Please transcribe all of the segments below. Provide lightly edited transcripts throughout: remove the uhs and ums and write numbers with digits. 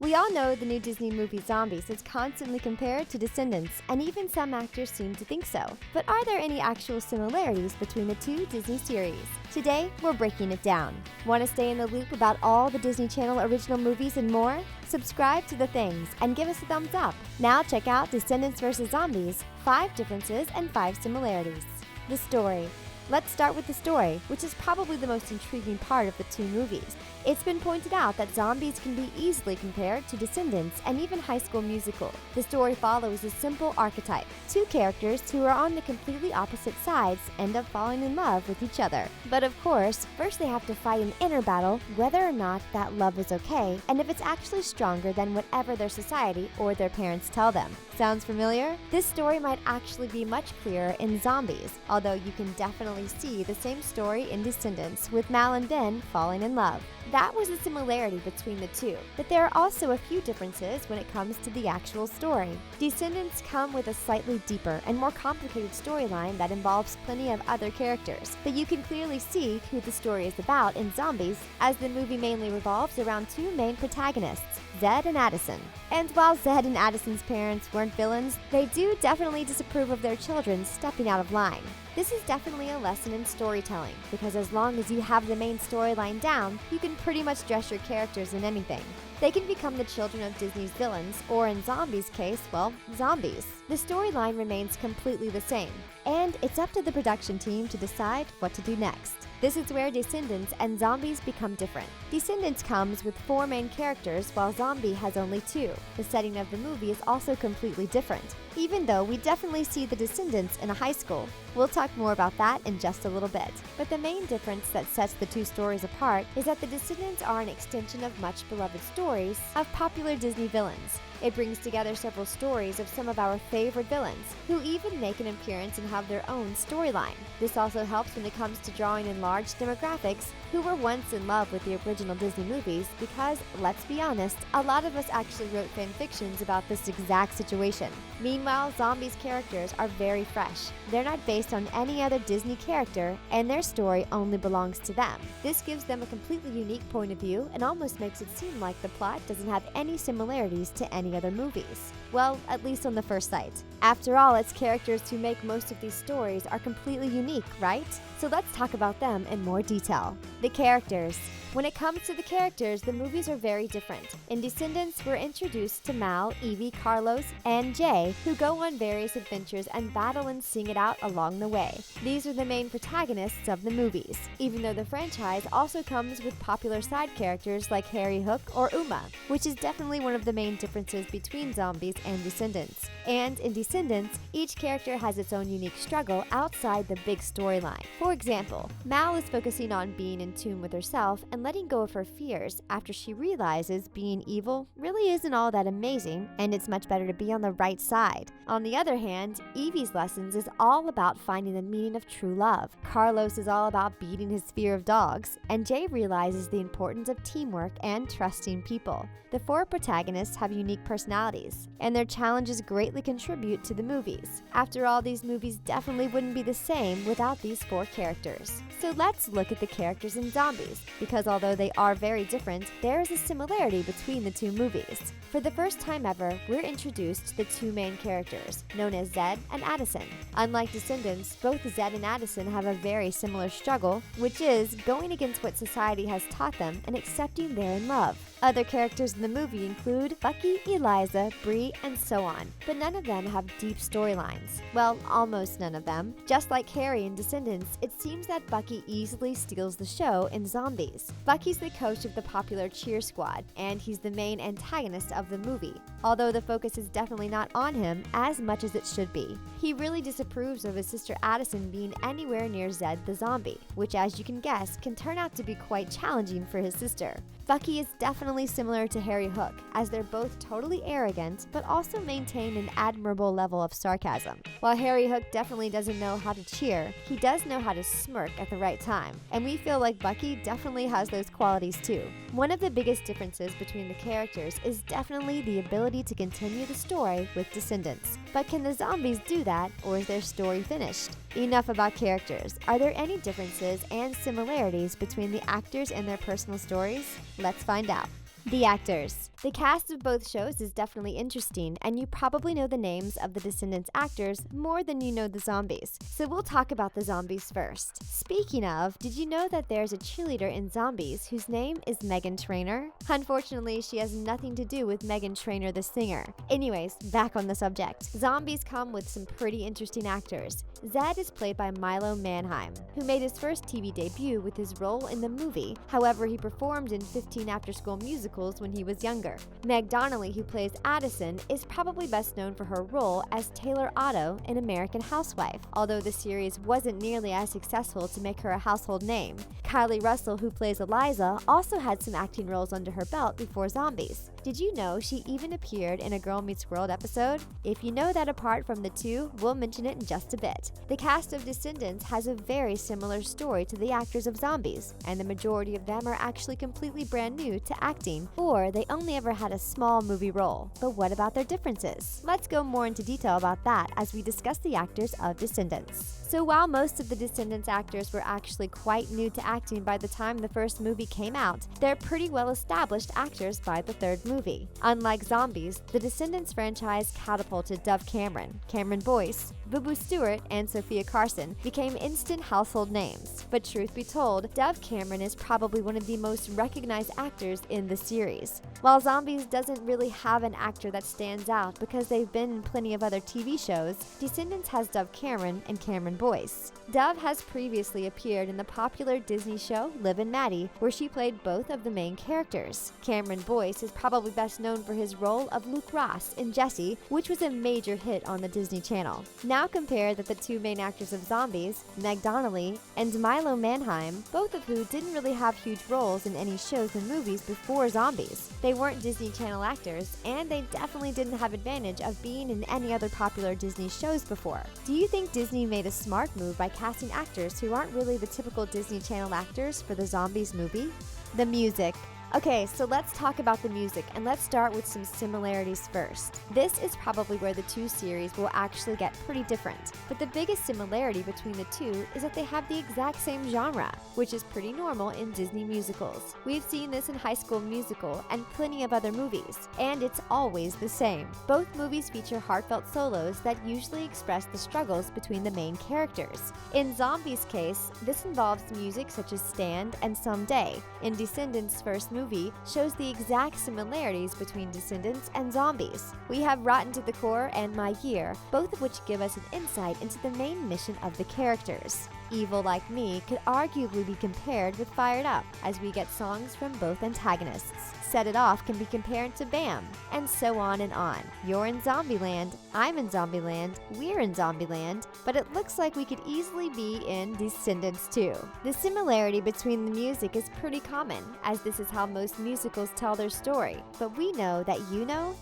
We all know the new Disney movie Zombies is constantly compared to Descendants, and even some actors seem to think so. But are there any actual similarities between the two Disney series? Today, we're breaking it down. Want to stay in the loop about all the Disney Channel original movies and more? Subscribe to The Things and give us a thumbs up. Now check out Descendants vs. Zombies, 5 differences and 5 similarities. The story. Let's start with the story, which is probably the most intriguing part of the two movies. It's been pointed out that Zombies can be easily compared to Descendants and even High School Musical. The story follows a simple archetype. 2 characters who are on the completely opposite sides end up falling in love with each other. But of course, first they have to fight an inner battle whether or not that love is okay, and if it's actually stronger than whatever their society or their parents tell them. Sounds familiar? This story might actually be much clearer in Zombies, although you can definitely see the same story in Descendants with Mal and Ben falling in love. That was a similarity between the two, but there are also a few differences when it comes to the actual story. Descendants come with a slightly deeper and more complicated storyline that involves plenty of other characters, but you can clearly see who the story is about in Zombies, as the movie mainly revolves around 2 main protagonists, Zed and Addison. And while Zed and Addison's parents weren't villains, they do definitely disapprove of their children stepping out of line. This is definitely a lesson in storytelling, because as long as you have the main storyline down, you can pretty much dress your characters in anything. They can become the children of Disney's villains, or in Zombies' case, well, zombies. The storyline remains completely the same, and it's up to the production team to decide what to do next. This is where Descendants and Zombies become different. Descendants comes with 4 main characters, while Zombie has only 2. The setting of the movie is also completely different, even though we definitely see the Descendants in a high school. We'll talk more about that in just a little bit. But the main difference that sets the 2 stories apart is that the Descendants are an extension of much beloved stories of popular Disney villains. It brings together several stories of some of our favorite villains, who even make an appearance and have their own storyline. This also helps when it comes to drawing in large demographics who were once in love with the original Disney movies because, let's be honest, a lot of us actually wrote fan fictions about this exact situation. Meanwhile, Zombies' characters are very fresh. They're not based on any other Disney character, and their story only belongs to them. This gives them a completely unique point of view and almost makes it seem like the plot doesn't have any similarities to any other movies. Well, at least on the first sight. After all, it's characters who make most of these stories are completely unique, right? So let's talk about them in more detail. The characters. When it comes to the characters, the movies are very different. In Descendants, we're introduced to Mal, Evie, Carlos, and Jay, who go on various adventures and battle and sing it out along the way. These are the main protagonists of the movies, even though the franchise also comes with popular side characters like Harry Hook or Uma, which is definitely one of the main differences between Zombies and Descendants. And in Descendants, each character has its own unique struggle outside the big storyline. For example, Mal is focusing on being in tune with herself and letting go of her fears after she realizes being evil really isn't all that amazing, and it's much better to be on the right side. On the other hand, Evie's lessons is all about finding the meaning of true love. Carlos is all about beating his fear of dogs, and Jay realizes the importance of teamwork and trusting people. The 4 protagonists have unique personalities, and their challenges greatly contribute to the movies. After all, these movies definitely wouldn't be the same without these 4 characters. So let's look at the characters in Zombies, because although they are very different, there is a similarity between the 2 movies. For the first time ever, we're introduced to the 2 main characters, known as Zed and Addison. Unlike Descendants, both Zed and Addison have a very similar struggle, which is going against what society has taught them and accepting they're in love. Other characters in the movie include Bucky, Eliza, Bree, and so on, but none of them have deep storylines. Well, almost none of them. Just like Harry in Descendants, it seems that Bucky easily steals the show in Zombies. Bucky's the coach of the popular cheer squad, and he's the main antagonist of the movie, although the focus is definitely not on him as much as it should be. He really disapproves of his sister Addison being anywhere near Zed the zombie, which, as you can guess, can turn out to be quite challenging for his sister. Bucky is definitely similar to Harry Hook, as they're both totally arrogant, but also maintain an admirable level of sarcasm. While Harry Hook definitely doesn't know how to cheer, he does know how to smirk at the right time, and we feel like Bucky definitely has those qualities too. One of the biggest differences between the characters is definitely the ability to continue the story with Descendants. But can the zombies do that, or is their story finished? Enough about characters. Are there any differences and similarities between the actors and their personal stories? Let's find out. The actors. The cast of both shows is definitely interesting, and you probably know the names of the Descendants actors more than you know the zombies. So we'll talk about the zombies first. Speaking of, did you know that there's a cheerleader in Zombies whose name is Meghan Trainor? Unfortunately, she has nothing to do with Meghan Trainor the singer. Anyways, back on the subject. Zombies come with some pretty interesting actors. Zed is played by Milo Manheim, who made his first TV debut with his role in the movie. However, he performed in 15 after-school musicals when he was younger. Meg Donnelly, who plays Addison, is probably best known for her role as Taylor Otto in American Housewife, although the series wasn't nearly as successful to make her a household name. Kylie Russell, who plays Eliza, also had some acting roles under her belt before Zombies. Did you know she even appeared in a Girl Meets World episode? If you know that apart from the two, we'll mention it in just a bit. The cast of Descendants has a very similar story to the actors of Zombies, and the majority of them are actually completely brand new to acting, or they only ever had a small movie role. But what about their differences? Let's go more into detail about that as we discuss the actors of Descendants. So while most of the Descendants actors were actually quite new to acting by the time the first movie came out, they're pretty well established actors by the third movie. Unlike Zombies, the Descendants franchise catapulted Dove Cameron, Cameron Boyce, Boo Stewart, and Sophia Carson became instant household names. But truth be told, Dove Cameron is probably one of the most recognized actors in the series. While Zombies doesn't really have an actor that stands out because they've been in plenty of other TV shows, Descendants has Dove Cameron and Cameron Boyce. Dove has previously appeared in the popular Disney show Liv and Maddie, where she played both of the main characters. Cameron Boyce is probably best known for his role of Luke Ross in Jessie, which was a major hit on the Disney Channel. Now compare that the two main actors of Zombies, Meg Donnelly and Milo Manheim, both of who didn't really have huge roles in any shows and movies before Zombies. They weren't Disney Channel actors, and they definitely didn't have advantage of being in any other popular Disney shows before. Do you think Disney made a smart move by casting actors who aren't really the typical Disney Channel actors for the Zombies movie? The music. Okay, so let's talk about the music, and let's start with some similarities first. This is probably where the two series will actually get pretty different, but the biggest similarity between the two is that they have the exact same genre, which is pretty normal in Disney musicals. We've seen this in High School Musical and plenty of other movies, and it's always the same. Both movies feature heartfelt solos that usually express the struggles between the main characters. In Zombies' case, this involves music such as Stand and Someday. In Descendants' first movie shows the exact similarities between Descendants and Zombies. We have Rotten to the Core and My Year, both of which give us an insight into the main mission of the characters. Evil Like Me could arguably be compared with Fired Up, as we get songs from both antagonists. Set It Off can be compared to Bam, and so on and on. You're in Zombieland, I'm in Zombieland, we're in Zombieland, but it looks like we could easily be in Descendants too. The similarity between the music is pretty common, as this is how most musicals tell their story, but we know that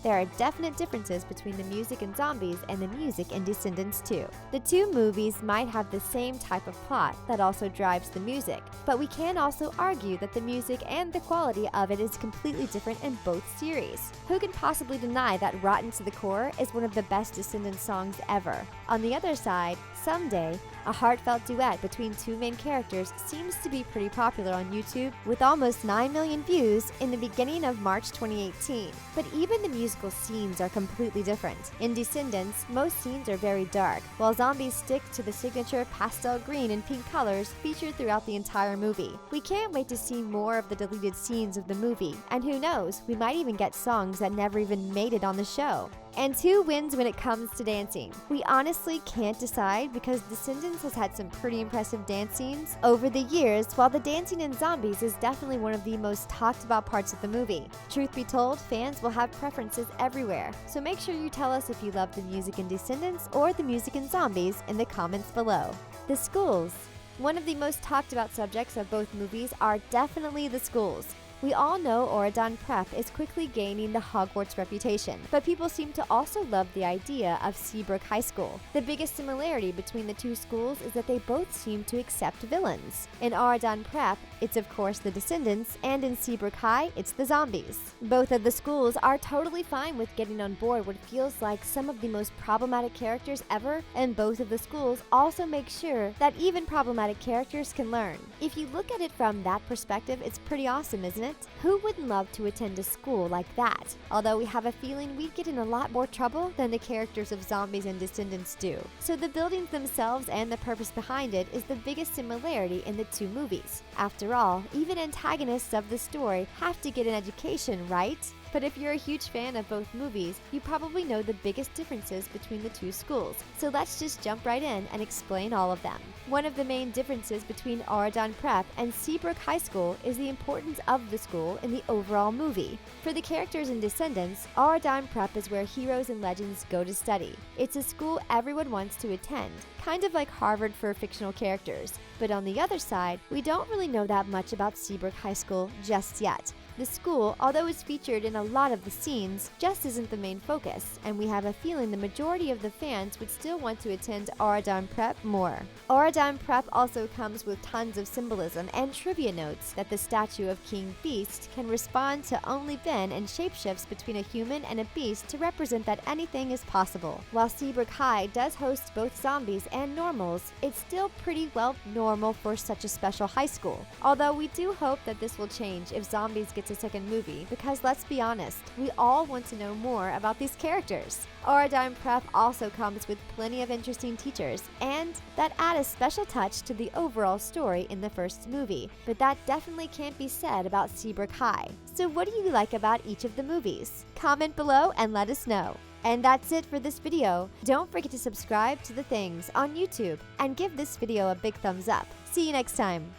there are definite differences between the music in Zombies and the music in Descendants too. The two movies might have the same type of plot that also drives the music, but we can also argue that the music and the quality of it is completely different in both series. Who can possibly deny that Rotten to the Core is one of the best Descendants songs ever? On the other side, Someday, a heartfelt duet between two main characters, seems to be pretty popular on YouTube with almost 9 million views in the beginning of March 2018. But even the musical scenes are completely different. In Descendants, most scenes are very dark, while Zombies stick to the signature pastel green and pink colors featured throughout the entire movie. We can't wait to see more of the deleted scenes of the movie, and who knows, we might even get songs that never even made it on the show. And who wins when it comes to dancing? We honestly can't decide because Descendants has had some pretty impressive dance scenes over the years, while the dancing in Zombies is definitely one of the most talked about parts of the movie. Truth be told, fans will have preferences everywhere, so make sure you tell us if you love the music in Descendants or the music in Zombies in the comments below. The schools. One of the most talked about subjects of both movies are definitely the schools. We all know Oregon Prep is quickly gaining the Hogwarts reputation, but people seem to also love the idea of Seabrook High School. The biggest similarity between the two schools is that they both seem to accept villains. In Oregon Prep, it's of course the Descendants, and in Seabrook High, it's the Zombies. Both of the schools are totally fine with getting on board what feels like some of the most problematic characters ever, and both of the schools also make sure that even problematic characters can learn. If you look at it from that perspective, it's pretty awesome, isn't it? Who wouldn't love to attend a school like that? Although we have a feeling we'd get in a lot more trouble than the characters of Zombies and Descendants do. So the buildings themselves and the purpose behind it is the biggest similarity in the two movies. After all, even antagonists of the story have to get an education, right? But if you're a huge fan of both movies, you probably know the biggest differences between the two schools. So let's just jump right in and explain all of them. One of the main differences between Auradon Prep and Seabrook High School is the importance of the school in the overall movie. For the characters in Descendants, Auradon Prep is where heroes and legends go to study. It's a school everyone wants to attend, kind of like Harvard for fictional characters. But on the other side, we don't really know that much about Seabrook High School just yet. The school, although it's featured in a lot of the scenes, just isn't the main focus, and we have a feeling the majority of the fans would still want to attend Auradon Prep more. Auradon Prep also comes with tons of symbolism and trivia notes that the statue of King Beast can respond to only Ben and shapeshifts between a human and a beast to represent that anything is possible. While Seabrook High does host both zombies and normals, it's still pretty well normal for such a special high school. Although we do hope that this will change if Zombies gets a second movie, because let's be honest, we all want to know more about these characters. Auradon Prep also comes with plenty of interesting teachers, and that add a special touch to the overall story in the first movie, but that definitely can't be said about Seabrook High. So what do you like about each of the movies? Comment below and let us know. And that's it for this video. Don't forget to subscribe to The Things on YouTube and give this video a big thumbs up. See you next time.